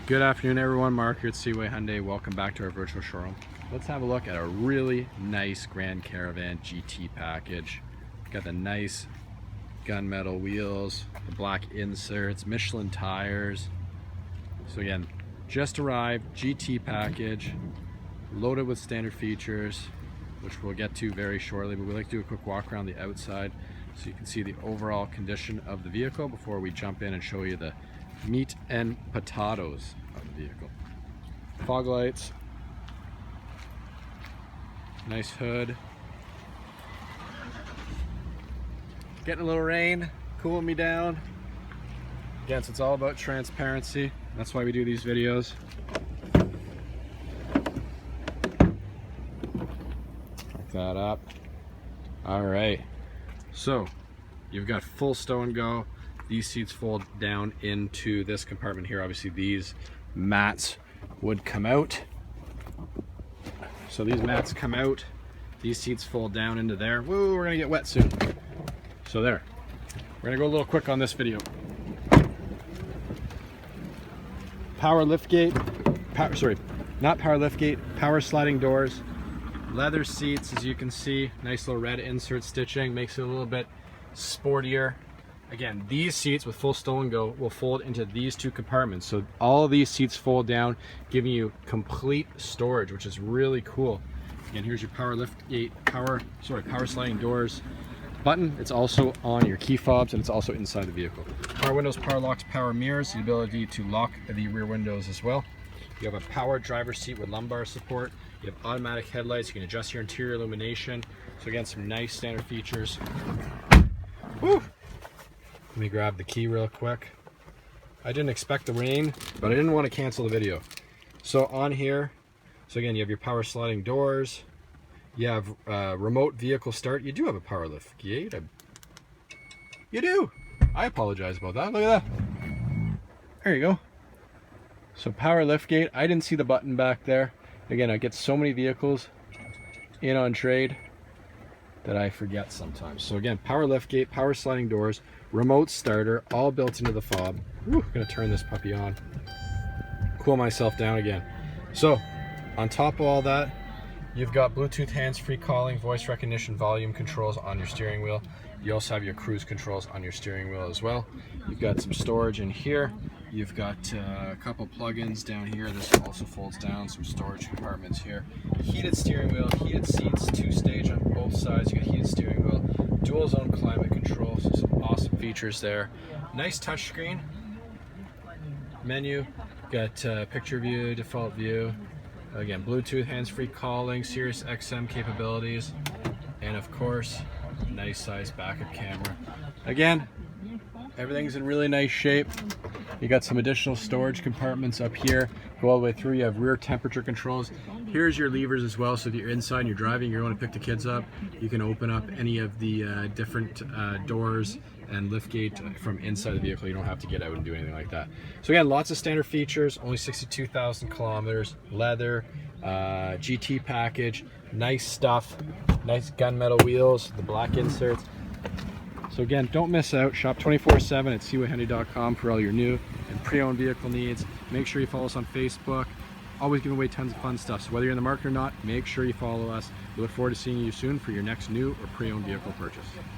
Good afternoon everyone, Mark here at Seaway Hyundai. Welcome back to our virtual showroom. Let's have a look at a really nice Grand Caravan GT package. Got the nice gunmetal wheels, the black inserts, Michelin tires. So again, just arrived, GT package, loaded with standard features, which we'll get to very shortly, but we'd like to do a quick walk around the outside so you can see the overall condition of the vehicle before we jump in and show you the meat and potatoes of the vehicle. Fog lights, nice hood, getting a little rain, cooling me down. Again, so it's all about transparency. That's why we do these videos. Lock that up. All right, so you've got full stow and go. These seats fold down into this compartment here. Obviously these mats would come out. So these mats come out, these seats fold down into there. Woo, we're gonna get wet soon. So there, we're gonna go a little quick on this video. Power liftgate, not power liftgate, power sliding doors, leather seats, as you can see, nice little red insert stitching, makes it a little bit sportier. Again, these seats with full stow and go will fold into these two compartments. So all of these seats fold down, giving you complete storage, which is really cool. Again, here's your power liftgate, power sliding doors button. It's also on your key fobs and it's also inside the vehicle. Power windows, power locks, power mirrors, the ability to lock the rear windows as well. You have a power driver's seat with lumbar support. You have automatic headlights. You can adjust your interior illumination. So again, some nice standard features. Woo! Let me grab the key real quick. I didn't expect the rain, but I didn't want to cancel the video. So on here, so again, you have your power sliding doors. You have remote vehicle start. You do have a power lift gate. You do. I apologize about that. Look at that. There you go. So power lift gate. I didn't see the button back there. Again, I get so many vehicles in on trade that I forget sometimes. So again, power lift gate, power sliding doors, remote starter, all built into the fob. Woo, I'm gonna turn this puppy on, cool myself down again. So on top of all that, you've got Bluetooth hands-free calling, voice recognition, volume controls on your steering wheel. You also have your cruise controls on your steering wheel as well. You've got some storage in here. You've got a couple plugins down here. This also folds down, some storage compartments here. Heated steering wheel, heated seats, 2-stage on both sides. You got heated steering wheel, dual zone climate control, so some awesome features there. Nice touchscreen. Menu, got picture view, default view. Again, Bluetooth hands-free calling, Sirius XM capabilities, and of course, nice size backup camera. Again, everything's in really nice shape. You got some additional storage compartments up here, go all the way through. You have rear temperature controls. Here's your levers as well, so if you're inside and you're driving, you want to pick the kids up, you can open up any of the different doors and liftgate from inside the vehicle. You don't have to get out and do anything like that. So again, lots of standard features, only 62,000 kilometers, leather, GT package, nice stuff, nice gunmetal wheels, the black inserts. So again, don't miss out. Shop 24/7 at seawayhyundai.com for all your new and pre-owned vehicle needs. Make sure you follow us on Facebook. Always giving away tons of fun stuff. So whether you're in the market or not, make sure you follow us. We look forward to seeing you soon for your next new or pre-owned vehicle purchase.